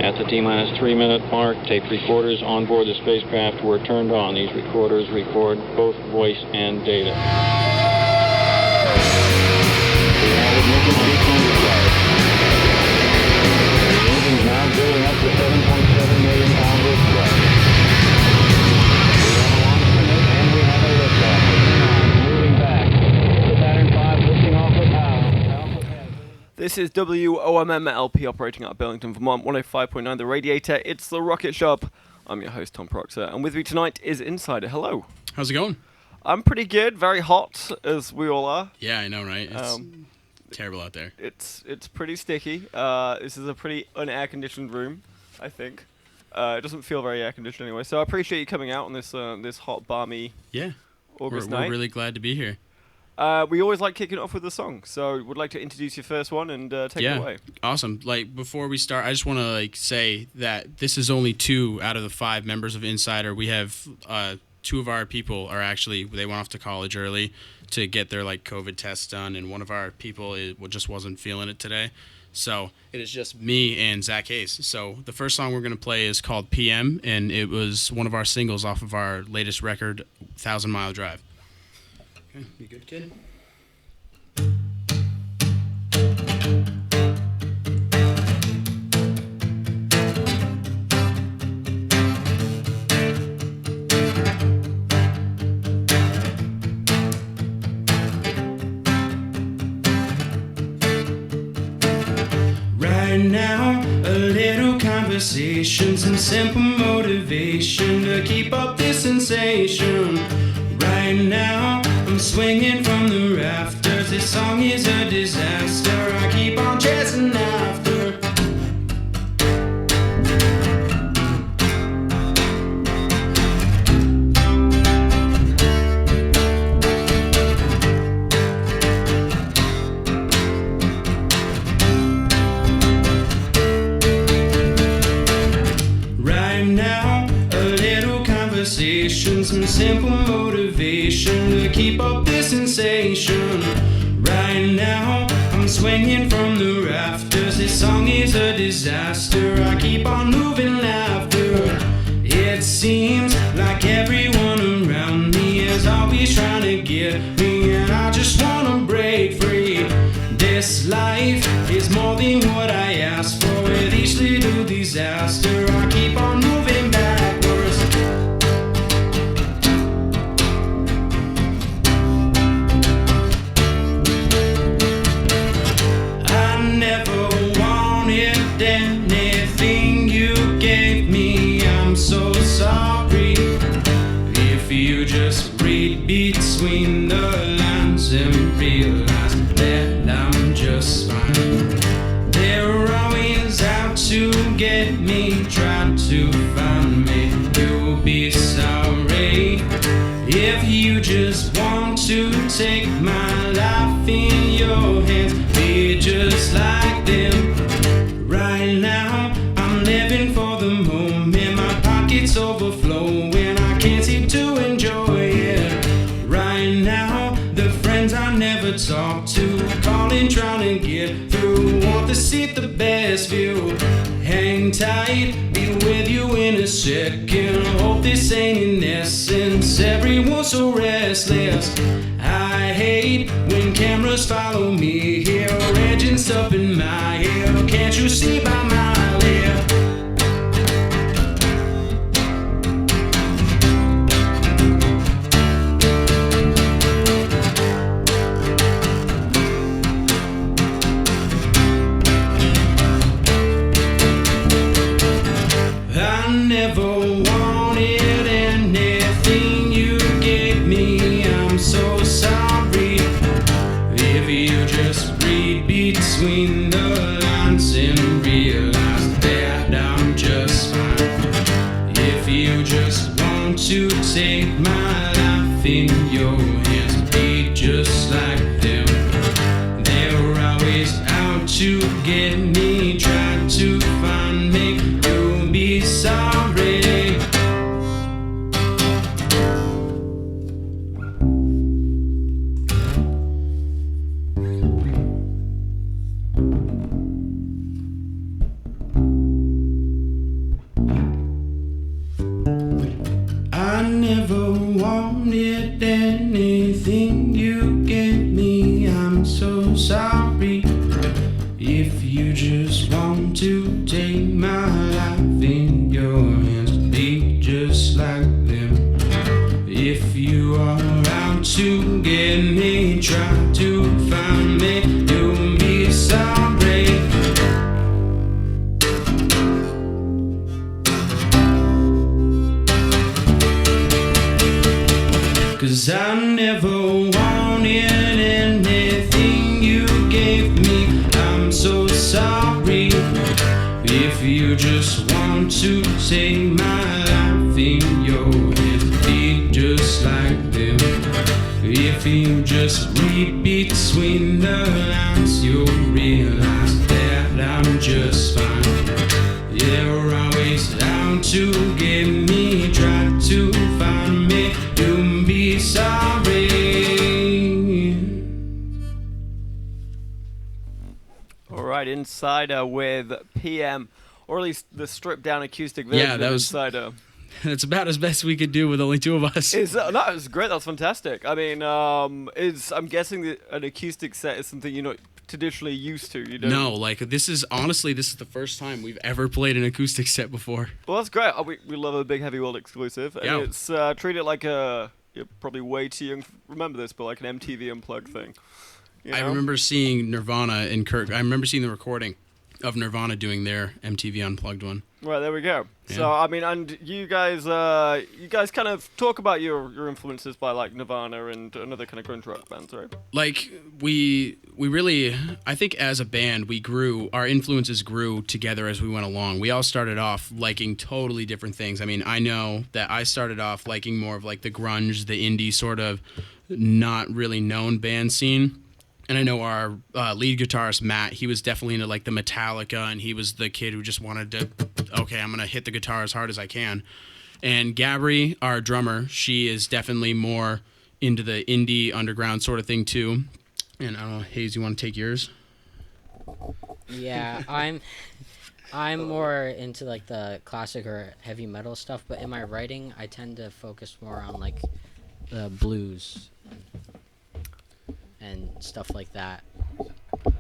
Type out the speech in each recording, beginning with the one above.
At the T-minus 3-minute mark, tape recorders on board the spacecraft were turned on. These recorders record both voice and data. The ignition sequence starts. The engine's now building up to 7.7 million pounds of thrust. We have a launch commit and we have a liftoff. Moving back. The Saturn V lifting off with power. This is WOMM-LP operating out of Burlington, Vermont, 105.9 The Radiator. It's The Rocket Shop. I'm your host, Tom Proctor, and with me tonight is Insider. Hello. How's it going? I'm pretty good, very hot, as we all are. Yeah, I know, right? It's terrible out there. It's pretty sticky. This is a pretty un-air-conditioned room, I think. It doesn't feel very air-conditioned anyway, so I appreciate you coming out on this this hot, balmy August night. We're really glad to be here. We always like kicking it off with a song, so would like to introduce your first one and take it away. Awesome. Before we start, I just want to say that this is only 2 out of the 5 members of Insider. We have 2 of our people they went off to college early to get their COVID tests done, and one of our people just wasn't feeling it today. So it is just me and Zach Hayes. So the first song we're going to play is called PM, and it was one of our singles off of our latest record, 1,000 Mile Drive. Okay, you good, kid? Right now, a little conversation, some simple motivation to keep up this sensation. Right now, I'm swinging from the rafters. This song is a disaster. I keep on chasing after. Right now, a little conversation, some simple motivation to keep up this sensation. Right now, I'm swinging from the rafters. This song is a disaster. I keep on moving after. It seems like everyone around me is always trying to get me, and I just wanna break free. This life is more than what I asked for. With each little disaster, I keep on moving backwards. I never wanted anything you gave me. I'm so sorry. If you just read between the lines and realize that I'm just fine. They're always out to get me, try to find me. You'll be sorry if you just want to take my life in your hands. Be just like them. Right now, I'm living for the moment. My pockets overflowing. I can't seem to enjoy it. Right now, the friends I never talk to, calling, trying to get through. Want to see the best view. Hang tight, be with you in a second. Hope this ain't in essence. Everyone's so restless. I hate when cameras follow me here. Engines up in my ear. Can't you see by my lip? I never wanted anything you gave me. I'm so sorry. If you just read between the lines and realize never wanted anything you gave me. I'm so sorry. If you just want to take my life in your hands, be just like them. If you are out to get me, try to find me, you'll be sorry. 'Cause I never wanted anything you gave me. I'm so sorry. If you just want to take my life in your hands, be just like them. If you just read between the lines, you'll realize that I'm just fine. You're always down to get me, try to find me, you'll be sorry. All right, Insider with PM, or at least the stripped down acoustic version. Yeah, that of was- Insider. That's about as best we could do with only two of us. No, it was great. That's fantastic. I mean, I'm guessing that an acoustic set is something you're not traditionally used to. You know. No, like this is the first time we've ever played an acoustic set before. Well, that's great. We love a big Heavy World exclusive, and Yeah. it's treated like you're probably way too young to remember this, but like an MTV Unplugged thing. You I know? remember seeing Nirvana in Kirk. I remember seeing the recording of Nirvana doing their MTV Unplugged one. Right, there we go. Yeah. So I mean, and you guys kind of talk about your influences by like Nirvana and another kind of grunge rock bands, right? Like we really, I think as a band we grew, our influences grew together as we went along. We all started off liking totally different things. I mean, I know that I started off liking more of like the grunge, the indie sort of not really known band scene. And I know our lead guitarist, Matt, he was definitely into like the Metallica, and he was the kid who just wanted to, okay, I'm going to hit the guitar as hard as I can. And Gabri, our drummer, she is definitely more into the indie underground sort of thing too. And I don't know, Hayes, you want to take yours? Yeah, I'm more into like the classic or heavy metal stuff, but in my writing, I tend to focus more on like the blues and stuff like that.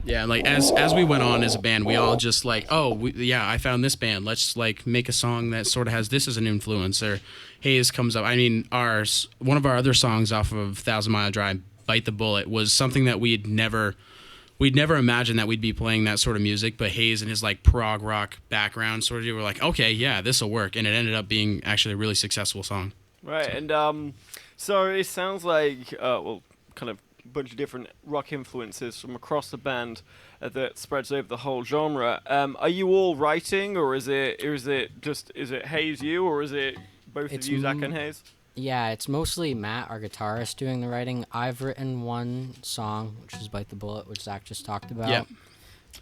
Yeah, like as we went on as a band, we all just like, I found this band. Let's like make a song that sort of has this as an influence. Or Hayes comes up. I mean, one of our other songs off of 1,000 Mile Drive, Bite the Bullet, was something that we'd never imagined that we'd be playing that sort of music. But Hayes and his like prog rock background sort of were like, okay, yeah, this will work, and it ended up being actually a really successful song. Right, and so it sounds like kind of bunch of different rock influences from across the band that spreads over the whole genre. Are you all writing, or is it Hayes you, or is it both It's of you, Zach and Hayes? Yeah, it's mostly Matt, our guitarist, doing the writing. I've written one song, which is Bite the Bullet, which Zach just talked about. Yeah.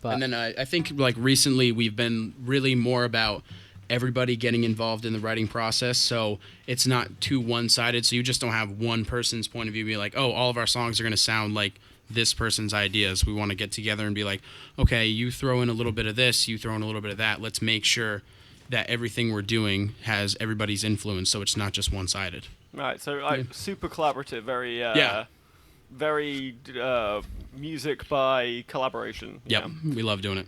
But And then I think like recently we've been really more about everybody getting involved in the writing process, so it's not too one-sided, so you just don't have one person's point of view be like, oh, all of our songs are going to sound like this person's ideas. We want to get together and be like, okay, you throw in a little bit of this, you throw in a little bit of that. Let's make sure that everything we're doing has everybody's influence, so it's not just one-sided. Right, so super collaborative, very music by collaboration. Yep, Yeah. we love doing it.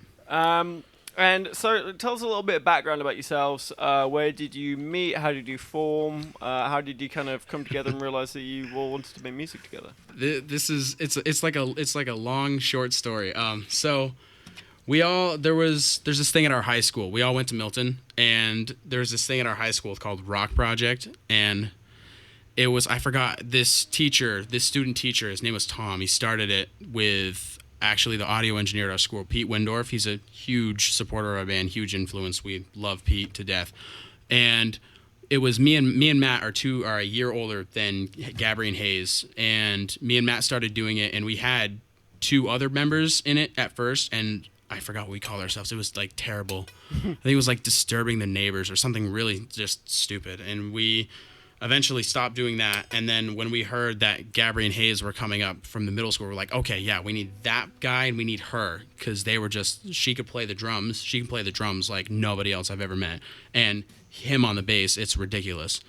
And so tell us a little bit of background about yourselves. Where did you meet? How did you form? How did you kind of come together and realize that you all wanted to make music together? It's like a long short story. So there's this thing at our high school. We all went to Milton, and there's this thing at our high school called Rock Project, and it was, I forgot, this student teacher, his name was Tom. He started it with actually the audio engineer at our school, Pete Windorf. He's a huge supporter of our band, huge influence. We love Pete to death. And it was me and Matt are a year older than Gabri and Hayes, and me and Matt started doing it, and we had two other members in it at first, and I forgot what we called ourselves. It was like terrible. I think it was like Disturbing the Neighbors or something really just stupid. And we eventually stopped doing that. And then when we heard that Gabri and Hayes were coming up from the middle school, we're like, okay, yeah, we need that guy and we need her, because she could play the drums. She can play the drums like nobody else I've ever met. And him on the bass, it's ridiculous.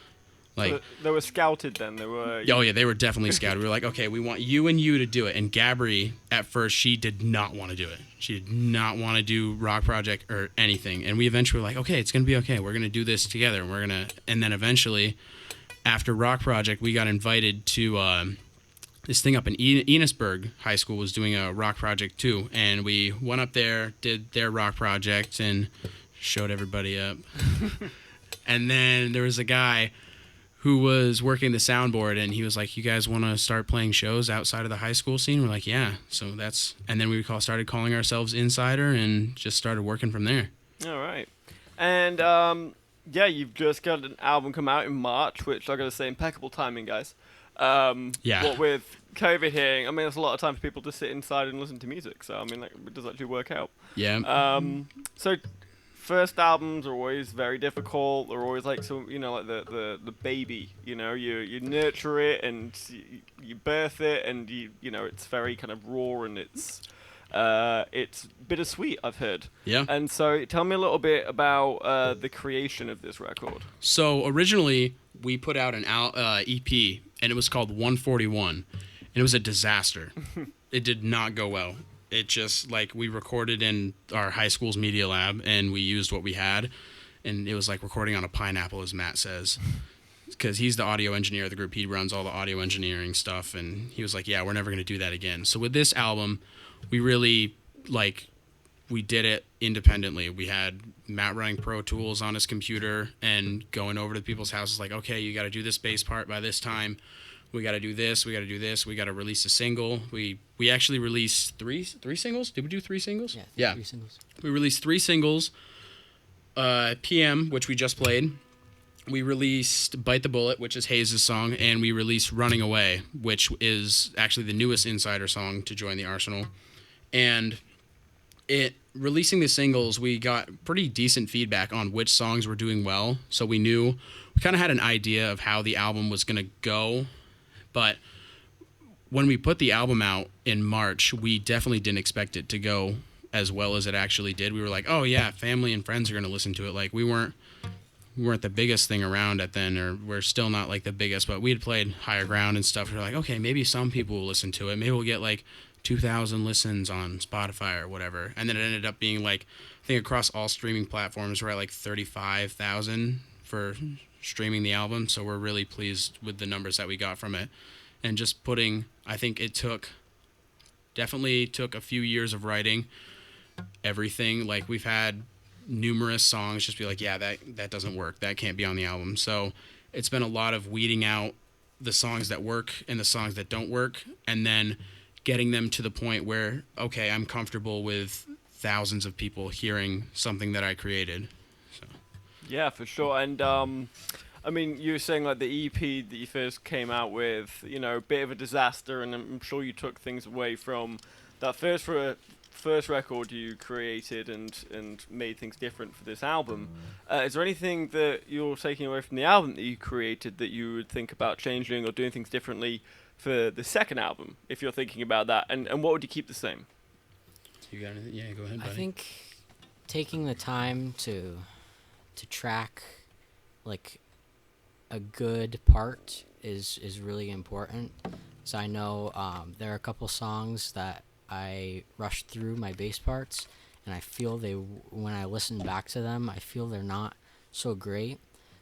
Like, So they were scouted then. They were. oh yeah, they were definitely scouted. We were like, okay, we want you and you to do it. And Gabri, at first, she did not want to do it. She did not want to do Rock Project or anything. And we eventually were like, okay, it's gonna be okay. We're gonna do this together. And then eventually, after Rock Project, we got invited to this thing up in Enosburg High School was doing a Rock Project too, and we went up there, did their Rock Project, and showed everybody up. And then there was a guy who was working the soundboard, and he was like, you guys want to start playing shows outside of the high school scene? We're like, yeah. So and then we started calling ourselves Insider and just started working from there. All right. And, yeah, you've just got an album come out in March, which I got to say, impeccable timing, guys. Yeah. What with COVID hitting, I mean, there's a lot of time for people to sit inside and listen to music, so, I mean, like, it does actually work out. Yeah. So first albums are always very difficult. They're always like some, like the baby. You nurture it and you birth it, and it's very kind of raw and it's bittersweet. I've heard. Yeah. And so tell me a little bit about the creation of this record. So originally we put out an EP, and it was called 141, and it was a disaster. It did not go well. It just, we recorded in our high school's media lab, and we used what we had, and it was like recording on a pineapple, as Matt says, because he's the audio engineer of the group. He runs all the audio engineering stuff, and he was like, yeah, we're never going to do that again. So with this album, we really, we did it independently. We had Matt running Pro Tools on his computer and going over to people's houses like, okay, you got to do this bass part by this time. We got to do this. We got to do this. We got to release a single. We actually released three singles. Did we do 3 singles? Yeah. 3 singles. We released 3 singles. PM, which we just played. We released Bite the Bullet, which is Hayes' song, and we released Running Away, which is actually the newest Insider song to join the Arsenal. And releasing the singles, we got pretty decent feedback on which songs were doing well. So we kind of had an idea of how the album was going to go. But when we put the album out in March, we definitely didn't expect it to go as well as it actually did. We were like, oh yeah, family and friends are going to listen to it. Like we weren't the biggest thing around at then, or we're still not like the biggest, but we had played Higher Ground and stuff. We were like, okay, maybe some people will listen to it. Maybe we'll get 2,000 listens on Spotify or whatever. And then it ended up being I think across all streaming platforms, we're at 35,000 for streaming the album. So we're really pleased with the numbers that we got from it. And just I think it definitely took a few years of writing everything. We've had numerous songs just be yeah, that doesn't work. That can't be on the album. So it's been a lot of weeding out the songs that work and the songs that don't work, and then getting them to the point where, okay, I'm comfortable with thousands of people hearing something that I created. So. Yeah, for sure. And I mean, you were saying the EP that you first came out with, a bit of a disaster, and I'm sure you took things away from that first record you created and made things different for this album. Is there anything that you're taking away from the album that you created that you would think about changing or doing things differently for the second album, if you're thinking about that? And what would you keep the same? You got anything? Yeah, go ahead, buddy. I think taking the time to track a good part is really important. So I know there are a couple songs that I rushed through my bass parts, and I feel when I listen back to them, I feel they're not so great.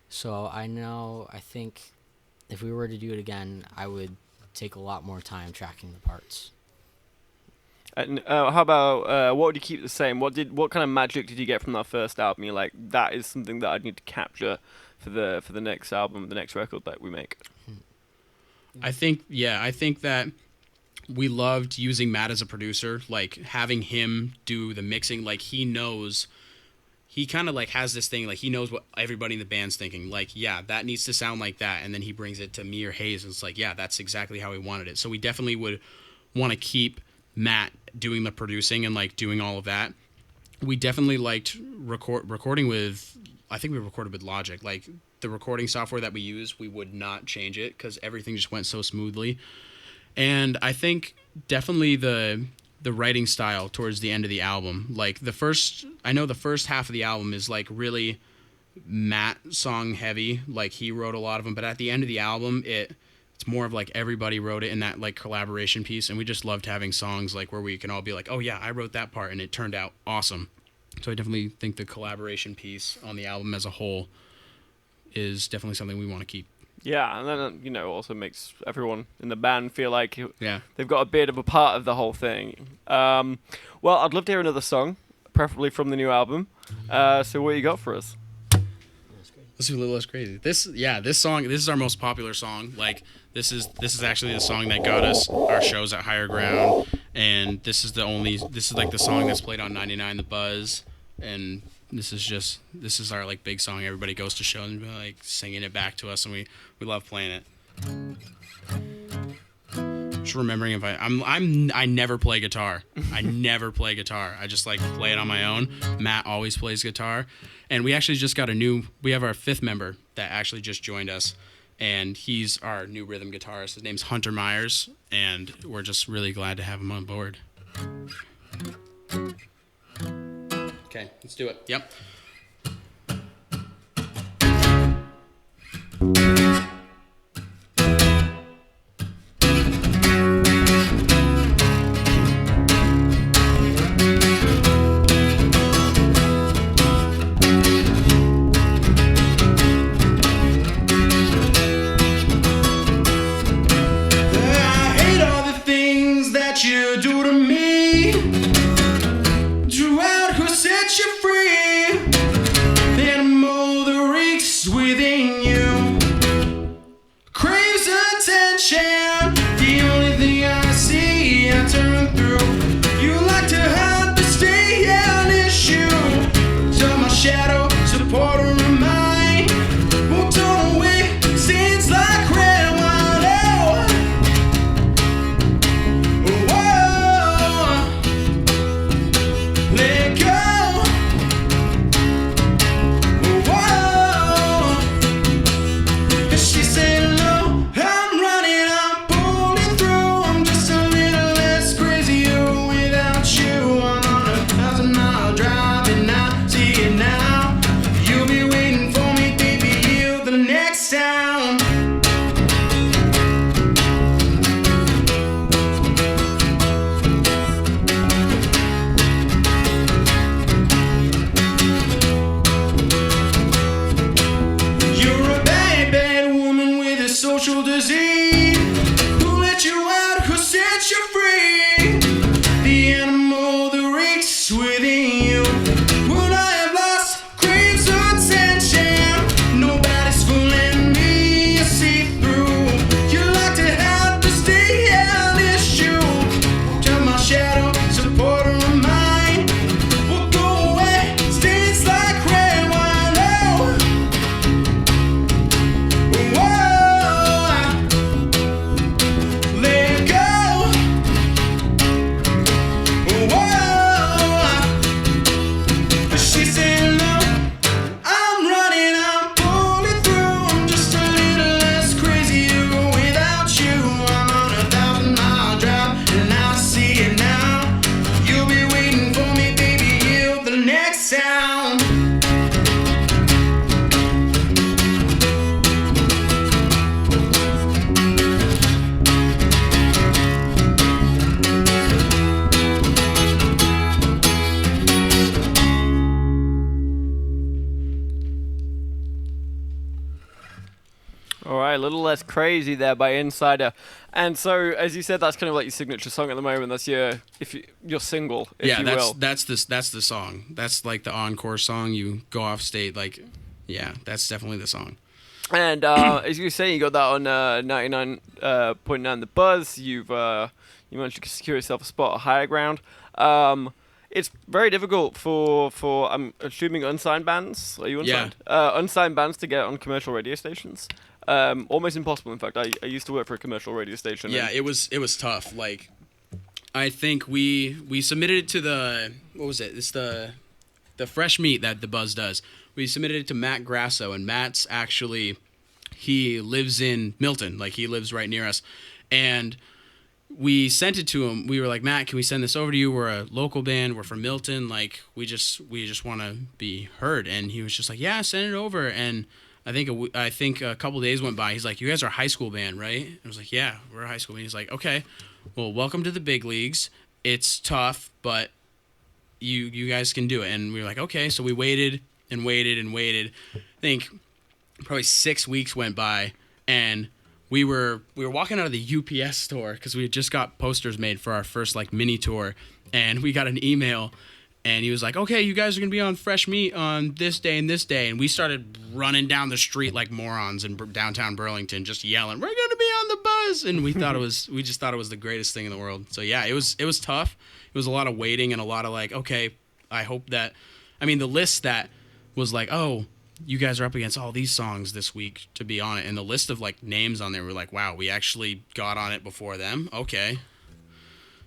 So I think if we were to do it again, I would take a lot more time tracking the parts. And how about what would you keep the same? What kind of magic did you get from that first album? You're like, that is something that I need to capture for the next album, the next record that we make. I think that we loved using Matt as a producer, having him do the mixing. He knows, he kind of has this thing, he knows what everybody in the band's thinking. Yeah, that needs to sound like that. And then he brings it to me or Hayes, and it's yeah, that's exactly how we wanted it. So we definitely would want to keep Matt doing the producing and doing all of that. We definitely liked recording with, I think we recorded with Logic. The recording software that we use, we would not change it because everything just went so smoothly. And I think definitely the writing style towards the end of the album, the first half of the album is really Matt song heavy. Like, he wrote a lot of them, but at the end of the album, it's more of like everybody wrote it in that like collaboration piece, and we just loved having songs like where we can all be like, oh yeah, I wrote that part, and it turned out awesome. So I definitely think the collaboration piece on the album as a whole is definitely something we want to keep. Yeah, and then, you know, also makes everyone in the band feel like Yeah. they've got a bit of a part of the whole thing. Well, I'd love to hear another song, preferably from the new album. So what you got for us? Let's do A Little Less Crazy. This song, this is our most popular song. Like, this is actually the song that got us our shows at Higher Ground, and this is like the song that's played on 99 The Buzz, and this is our like big song. Everybody goes to shows and like singing it back to us, and we love playing it. Just remembering if I never play guitar. I never play guitar. I just like play it on my own. Matt always plays guitar, and we actually just got we have our 5th member that actually just joined us, and he's our new rhythm guitarist. His name's Hunter Myers, and we're just really glad to have him on board. Okay, let's do it. Yep. I hate all the things that you do to me. Drew out who set you free. The animal that reeks within you craves attention. The only thing I see, I turn through. You like to hide but stay an issue. So my shadow, supporter of mine, won't turn away. Seems like red wine. Whoa, let go. Whoa, she said no, I'm running, I'm pulling through. I'm just a little less crazy without you. I'm on 1,000-mile drive and I see it now. You'll be waiting for me, baby, you the next time. You're a bad, bad woman with a social disease. Who let you out? Who set you free? The animal that reeks within you. Would I have lost craves attention? Nobody's fooling me. I see through. You like to have to stay an issue. Tell my shadow, supporter of mine, will go away. Stains like red wine. Whoa, let go. Whoa, she said no, I'm running, I'm pulling through. I'm just a little less crazy without you. I'm on 1,000-mile drive and I see it now. You'll be waiting for me, baby, you the next sound. All right, a little less crazy there by Insider. And so, as you said, that's kind of like your signature song at the moment. That's your single, if you will. that's the song. That's like the encore song. You go off stage, like, yeah, that's definitely the song. And as you say, you got that on 99.9 The Buzz. You managed to secure yourself a spot at Higher Ground. It's very difficult for I'm assuming unsigned bands. Are you unsigned? Unsigned bands to get on commercial radio stations. Almost impossible. In fact, I used to work for a commercial radio station. Yeah, it was tough. Like, I think we submitted it to the, what was it? It's the fresh meat that The Buzz does. We submitted it to Matt Grasso, and Matt's actually, he lives in Milton. Like, he lives right near us. And we sent it to him. We were like, Matt, can we send this over to you? We're a local band. We're from Milton. Like, we just want to be heard. And he was just like, yeah, send it over. And I think a couple days went by. He's like, you guys are a high school band, right? I was like, yeah, we're a high school band. He's like, okay, well, welcome to the big leagues. It's tough, but you guys can do it. And we were like, okay. So we waited and waited and waited. I think probably 6 weeks went by, and we were walking out of the UPS store because we had just got posters made for our first like mini tour, and we got an email, and he was like, okay, you guys are gonna be on Fresh Meat on this day and this day. And we started running down the street like morons in downtown Burlington, just yelling, we're gonna be on the bus. And we just thought it was the greatest thing in the world. So yeah, it was tough. It was a lot of waiting and a lot of like, okay, I hope that, I mean, the list that was like, oh, you guys are up against all these songs this week to be on it. And the list of like names on there were like, wow, we actually got on it before them. Okay.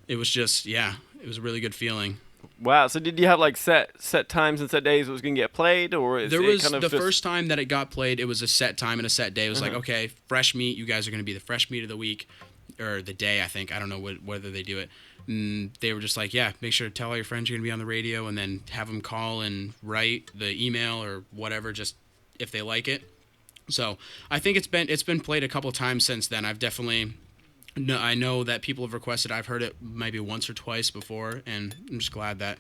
It was just, yeah, it was a really good feeling. Wow. So did you have like set times and set days it was going to get played, or is there it was kind of the just... first time that it got played, it was a set time and a set day. It was like, okay, Fresh Meat, you guys are going to be the Fresh Meat of the week or the day, I think. I don't know whether they do it. And they were just like, yeah, make sure to tell all your friends you're going to be on the radio, and then have them call and write the email or whatever, just if they like it. So I think it's been played a couple of times since then. I've definitely... No, I know that people have requested. I've heard it maybe once or twice before, and I'm just glad that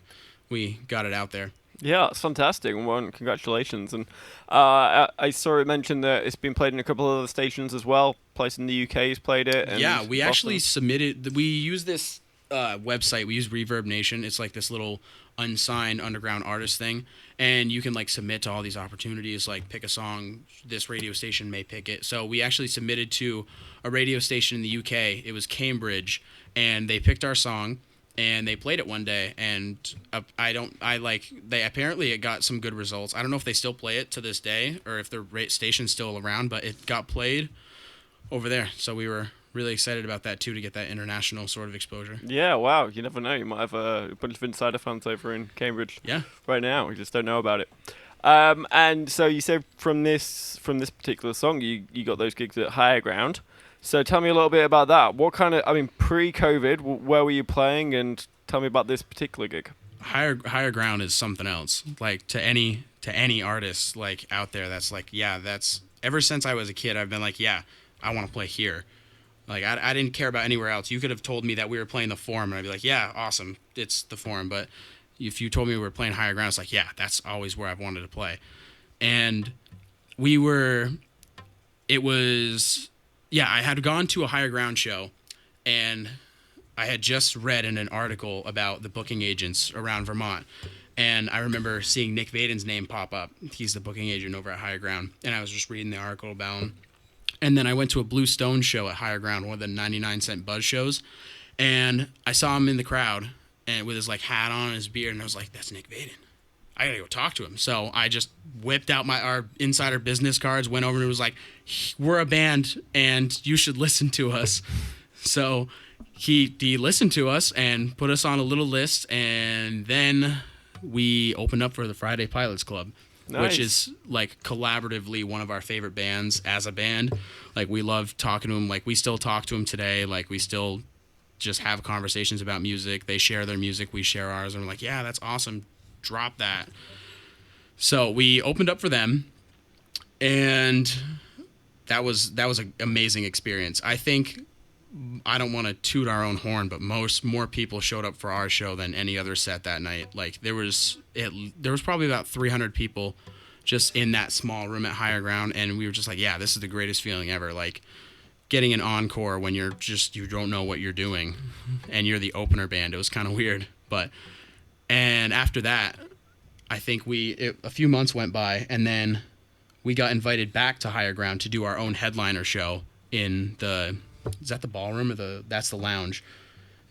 we got it out there. Yeah, it's fantastic. Well, congratulations. And I saw it mentioned that it's been played in a couple of other stations as well. Place in the UK has played it. And yeah, we Boston. actually submitted. We use this website. We use Reverb Nation. It's like this little unsigned underground artist thing, and you can like submit to all these opportunities, like pick a song, this radio station may pick it. So we actually submitted to a radio station in the UK. It was Cambridge, and they picked our song and they played it one day, and apparently it got some good results. I don't know if they still play it to this day or if the station's still around, but it got played over there. So we were really excited about that too, to get that international sort of exposure. Yeah, wow. You never know. You might have a bunch of insider fans over in Cambridge right now. We just don't know about it. And so you said from this particular song, you got those gigs at Higher Ground. So tell me a little bit about that. What kind of, I mean, pre-COVID, where were you playing? And tell me about this particular gig. Higher Ground is something else. Like to any artist like out there, that's like, yeah, that's, ever since I was a kid, I've been like, yeah, I want to play here. Like, I didn't care about anywhere else. You could have told me that we were playing the Forum, and I'd be like, yeah, awesome, it's the Forum. But if you told me we were playing Higher Ground, it's like, yeah, that's always where I've wanted to play. And I had gone to a Higher Ground show, and I had just read in an article about the booking agents around Vermont. And I remember seeing Nick Vaden's name pop up. He's the booking agent over at Higher Ground. And I was just reading the article about him. And then I went to a Blue Stone show at Higher Ground, one of the 99-cent Buzz shows. And I saw him in the crowd and with his like hat on and his beard. And I was like, that's Nick Vaden. I got to go talk to him. So I just whipped out our insider business cards, went over and was like, we're a band and you should listen to us. So he listened to us and put us on a little list. And then we opened up for the Friday Pilots Club. Nice. Which is like collaboratively one of our favorite bands as a band. Like we love talking to them. Like we still talk to them today. Like we still just have conversations about music. They share their music, we share ours, and we're like, yeah, that's awesome. Drop that. So we opened up for them, and that was an amazing experience. I think, I don't want to toot our own horn, but more people showed up for our show than any other set that night. Like there was probably about 300 people just in that small room at Higher Ground, and we were just like, yeah, this is the greatest feeling ever. Like getting an encore when you don't know what you're doing and you're the opener band. It was kind of weird, and after that, I think a few months went by, and then we got invited back to Higher Ground to do our own headliner show in is that the ballroom or that's the lounge?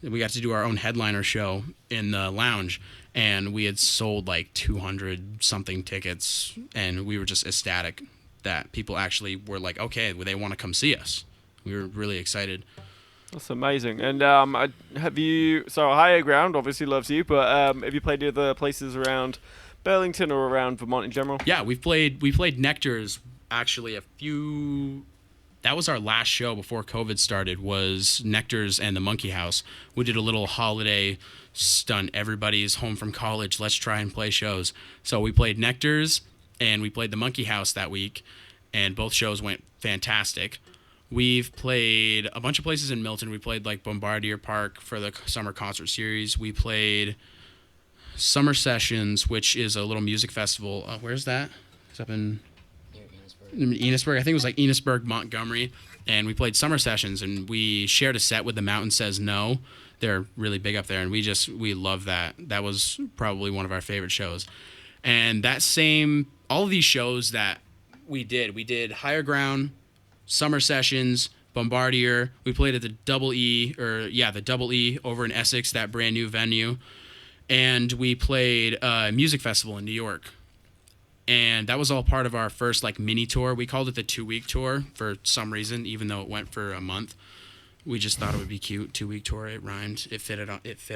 We got to do our own headliner show in the lounge, and we had sold like 200 something tickets, and we were just ecstatic that people actually were like, okay, they want to come see us. We were really excited. That's amazing. And so Higher Ground obviously loves you, but have you played other places around Burlington or around Vermont in general? Yeah, we played Nectar's actually a few that was our last show before COVID started, was Nectar's and the Monkey House. We did a little holiday stunt. Everybody's home from college. Let's try and play shows. So we played Nectar's and we played the Monkey House that week, and both shows went fantastic. We've played a bunch of places in Milton. We played like Bombardier Park for the summer concert series. We played Summer Sessions, which is a little music festival. Where's that? It's up in Enosburg. I think it was like Enosburg, Montgomery. And we played Summer Sessions, and we shared a set with The Mountain Says No. They're really big up there, and we love that. That was probably one of our favorite shows. And all of these shows that we did Higher Ground, Summer Sessions, Bombardier. We played at the Double E over in Essex, that brand new venue. And we played a music festival in New York. And that was all part of our first like mini tour. We called it the 2-week tour for some reason, even though it went for a month. We just thought it would be cute. 2-week tour. It rhymed. It fit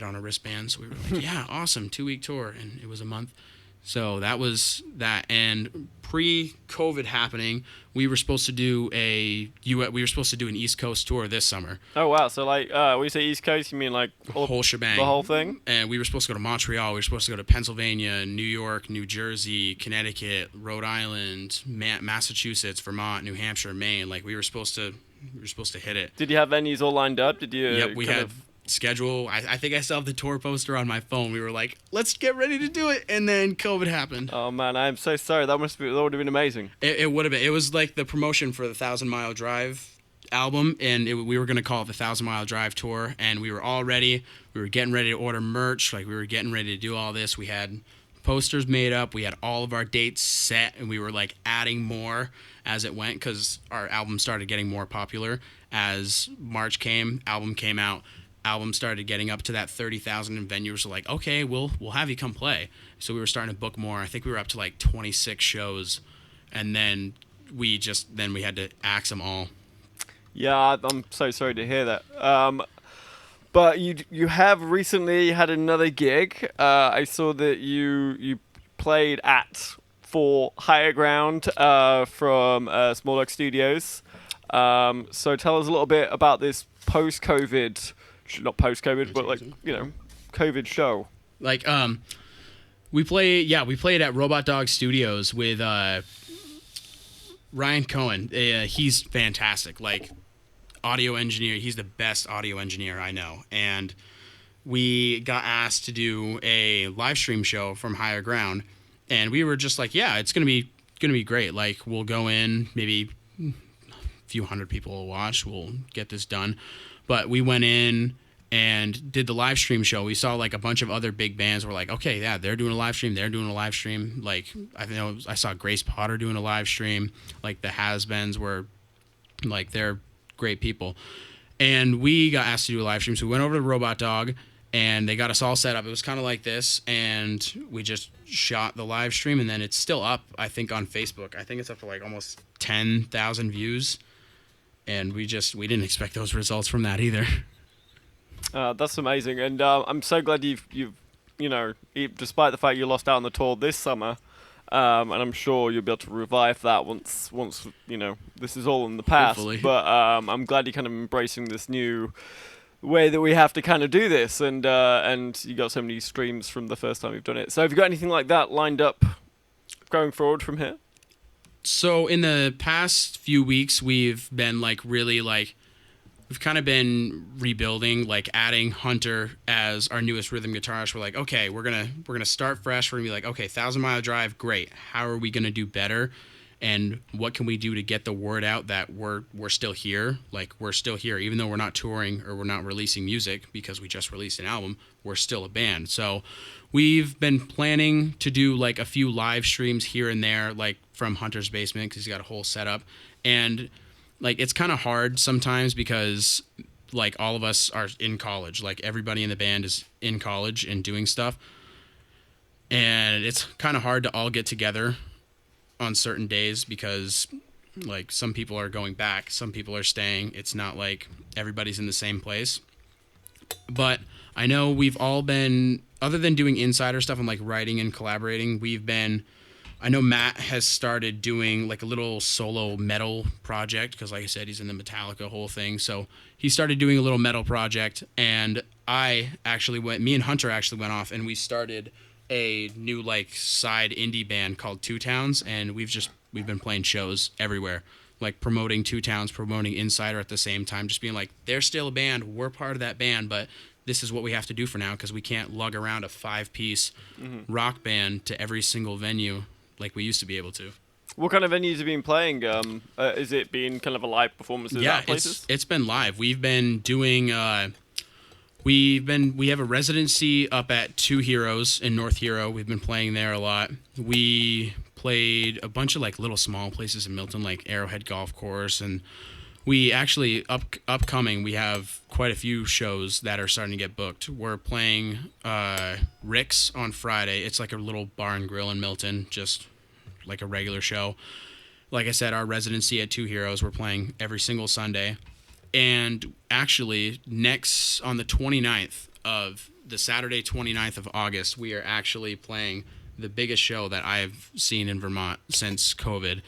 on a wristband. So we were like, yeah, awesome. 2-week tour. And it was a month. So that was that. And pre-COVID happening, we were supposed to do an East Coast tour this summer. Oh wow! So like, when you say East Coast, you mean like The whole shebang. the whole thing? And we were supposed to go to Montreal. We were supposed to go to Pennsylvania, New York, New Jersey, Connecticut, Rhode Island, Massachusetts, Vermont, New Hampshire, Maine. Like we were supposed to hit it. Did you have venues all lined up? Did you? Yep, we had schedule. I think I still have the tour poster on my phone. We were like, let's get ready to do it, and then COVID happened. Oh man, I'm so sorry. That would have been amazing. It would have been. It was like the promotion for the 1,000 Mile Drive album, and we were going to call it the 1,000 Mile Drive tour, and we were all ready. We were getting ready to order merch. Like we were getting ready to do all this. We had posters made up. We had all of our dates set, and we were like adding more as it went because our album started getting more popular as March came. Album came out. Album started getting up to that 30,000 in venues. Were like, okay, we'll have you come play. So we were starting to book more. I think we were up to like 26 shows, and then we had to axe them all. Yeah, I'm so sorry to hear that. But you have recently had another gig. I saw that you played for Higher Ground from Small Dog Studios. So tell us a little bit about this post-COVID. Not post-COVID, but like, COVID show. Like, we played at Robot Dog Studios with Ryan Cohen. He's fantastic. Like, audio engineer. He's the best audio engineer I know. And we got asked to do a live stream show from Higher Ground, and we were just like, yeah, it's gonna be great. Like, we'll go in, maybe a few hundred people will watch. We'll get this done. But we went in and did the live stream show. We saw like a bunch of other big bands. We're like, okay, yeah, they're doing a live stream. They're doing a live stream. Like, I saw Grace Potter doing a live stream. Like the Has-Beens were, like, they're great people. And we got asked to do a live stream. So we went over to Robot Dog, and they got us all set up. It was kind of like this, and we just shot the live stream, and then it's still up, I think, on Facebook. I think it's up to like almost 10,000 views. And we didn't expect those results from that either. That's amazing, and I'm so glad you've despite the fact you lost out on the tour this summer, and I'm sure you'll be able to revive that once this is all in the past. Hopefully. But I'm glad you're kind of embracing this new way that we have to kind of do this, and you got so many streams from the first time you've done it. So have you got anything like that lined up going forward from here? So in the past few weeks, we've been we've kind of been rebuilding, like adding Hunter as our newest rhythm guitarist. We're like, okay, we're gonna start fresh. We're gonna be like, okay, 1,000 Mile Drive, great. How are we gonna do better? And what can we do to get the word out that we're still here? Like, we're still here, even though we're not touring or we're not releasing music because we just released an album. We're still a band. So we've been planning to do like a few live streams here and there, like from Hunter's basement, because he's got a whole setup. And like, it's kind of hard sometimes because like all of us are in college. Like, everybody in the band is in college and doing stuff. And it's kind of hard to all get together on certain days because like some people are going back, some people are staying. It's not like everybody's in the same place. But I know we've all been, other than doing insider stuff and like writing and collaborating, we've been I know Matt has started doing like a little solo metal project because, like I said, he's in the Metallica whole thing. So he started doing a little metal project, and me and Hunter actually went off and we started a new like side indie band called Two Towns, and we've been playing shows everywhere, like promoting Two Towns, promoting Insider at the same time, just being like, they're still a band, we're part of that band, but this is what we have to do for now because we can't lug around a 5-piece rock band to every single venue like we used to be able to. What kind of venues have you been playing? Is it been kind of a live performances Yeah, at places? it's been live. We've been doing we have a residency up at Two Heroes in North Hero. We've been playing there a lot. We played a bunch of like little small places in Milton, like Arrowhead Golf Course, and we actually upcoming we have quite a few shows that are starting to get booked. We're playing Rick's on Friday. It's like a little bar and grill in Milton, just like a regular show. Like I said, our residency at Two Heroes, we're playing every single Sunday. And actually, next on the 29th of the Saturday 29th of August, we are actually playing the biggest show that I've seen in Vermont since COVID.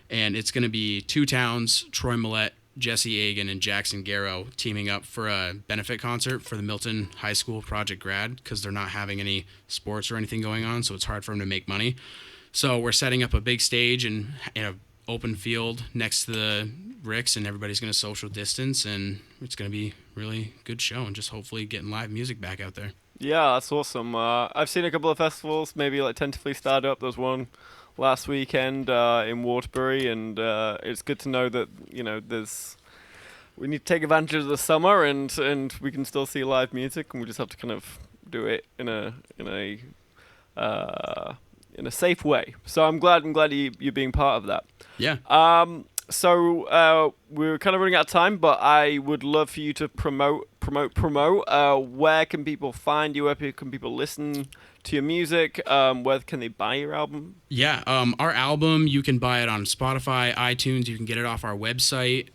And it's going to be Two Towns, Troy Millette, Jesse Agan, and Jackson Garrow teaming up for a benefit concert for the Milton High School Project Grad because they're not having any sports or anything going on, so it's hard for them to make money. So we're setting up a big stage and in an open field next to the Ricks, and everybody's going to social distance, and it's going to be a really good show, and just hopefully getting live music back out there. Yeah, that's awesome. I've seen a couple of festivals, maybe like Tentatively Started Up. There was one last weekend in Waterbury, and it's good to know that, you know, we need to take advantage of the summer, and we can still see live music, and we just have to kind of do it in a safe way. So I'm glad you're being part of that. Yeah. So we're kind of running out of time, but I would love for you to promote. Where can people find you? Where can people listen to your music? Where can they buy your album? Yeah, our album, you can buy it on Spotify, iTunes. You can get it off our website,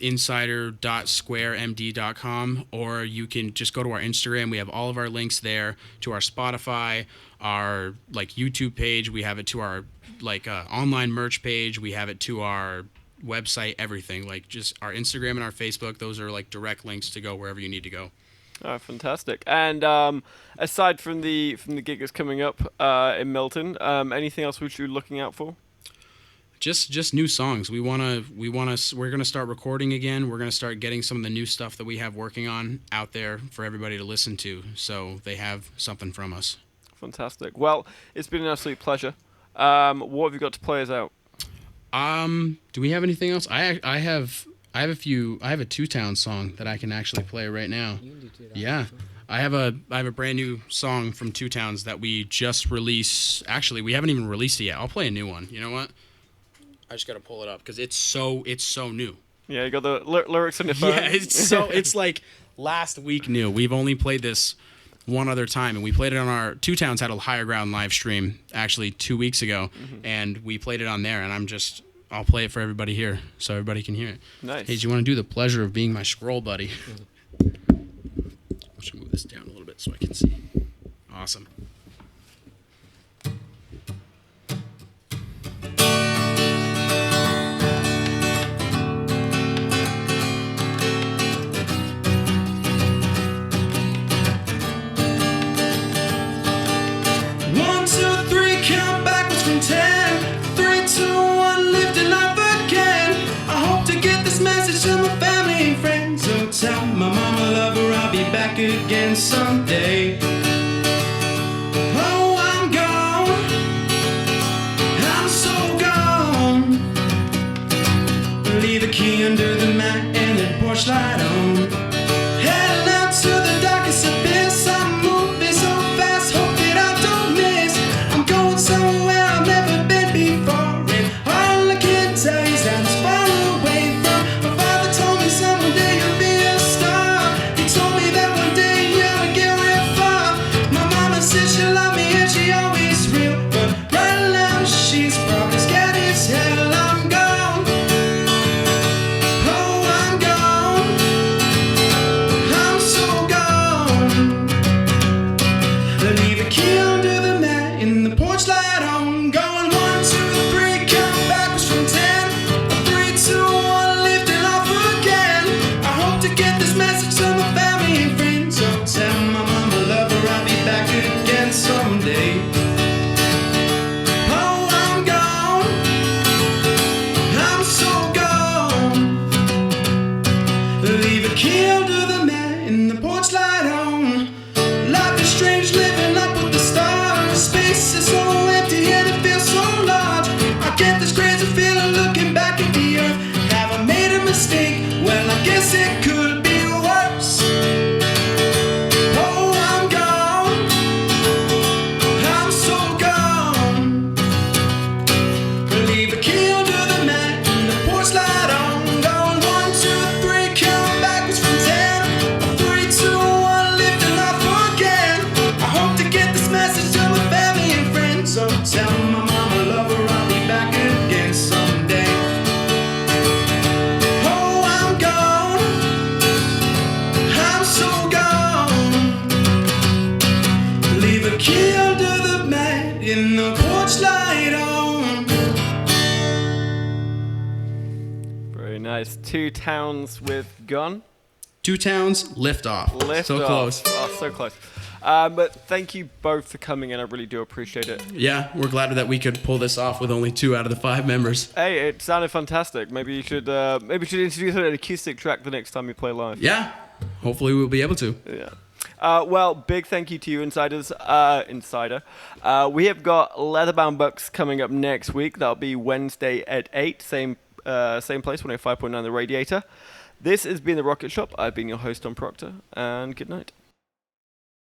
insider.squaremd.com, or you can just go to our Instagram. We have all of our links there to our Spotify, our like YouTube page. We have it to our like online merch page. We have it to our website, everything. Like just our Instagram and our Facebook. Those are like direct links to go wherever you need to go. Oh, fantastic! And aside from the gig that's coming up in Milton, anything else which you're looking out for? Just new songs. We're gonna start recording again. We're gonna start getting some of the new stuff that we have working on out there for everybody to listen to, so they have something from us. Fantastic. Well, it's been an absolute pleasure. What have you got to play us out? Do we have anything else? I have a Two Towns song that I can actually play right now. You can do Two Towns. Yeah. I have a brand new song from Two Towns that we just released. Actually, we haven't even released it yet. I'll play a new one. You know what? I just got to pull it up because it's so new. Yeah, you got the lyrics in your phone. Yeah, it's like last week new. We've only played this one other time, and we played it on our Two Towns had a Higher Ground live stream actually 2 weeks ago, and we played it on there, and I'll play it for everybody here so everybody can hear it. Nice. Hey, do you want to do the pleasure of being my scroll buddy? I should move this down a little bit so I can see. Awesome. One, two, three, count backwards from 10. 3, 2, 1, live till life again. I hope to get this message to my family and friends. So tell my mama, love her, I'll be back again someday. Oh, I'm gone. I'm so gone. Leave the key under the mat and the porch light on. Heading out to the darkest abyss. I'm moving so fast, hope that I don't miss. I'm going somewhere I've never been before, and all I can tell you is that it's far away from. My father told me someday you'll be a star. He told me that one day you'll never get real far. My mama said she loved me and she always real, but right now she's probably scared as hell. I'm gone. Oh, I'm gone. mistake. Well, I guess it could be worse. Oh, I'm gone. I'm so gone. Leave a key under the mat and the porch light on. Gone 1, 2, 3, count backwards from 10. 3, 2, 1, lifting off again. I hope to get this message to my family and friends. So tell my mama I love her, I'll be back again someday. Oh, I'm gone. I'm so gone. Leave a key under the mat in the porch light on. Very nice. Two Towns with Gun. Two Towns, lift off. Lift so off. close. Oh, so close. But thank you both for coming in. I really do appreciate it. Yeah, we're glad that we could pull this off with only 2 out of the 5 members. Hey, it sounded fantastic. Maybe you should introduce an acoustic track the next time you play live. Yeah, hopefully we'll be able to. Yeah. Well, big thank you to you, Insider. We have got Leatherbound Bucks coming up next week. That'll be Wednesday at 8, same place, 105.9 The Radiator. This has been The Rocket Shop. I've been your host, Tom Proctor, and good night.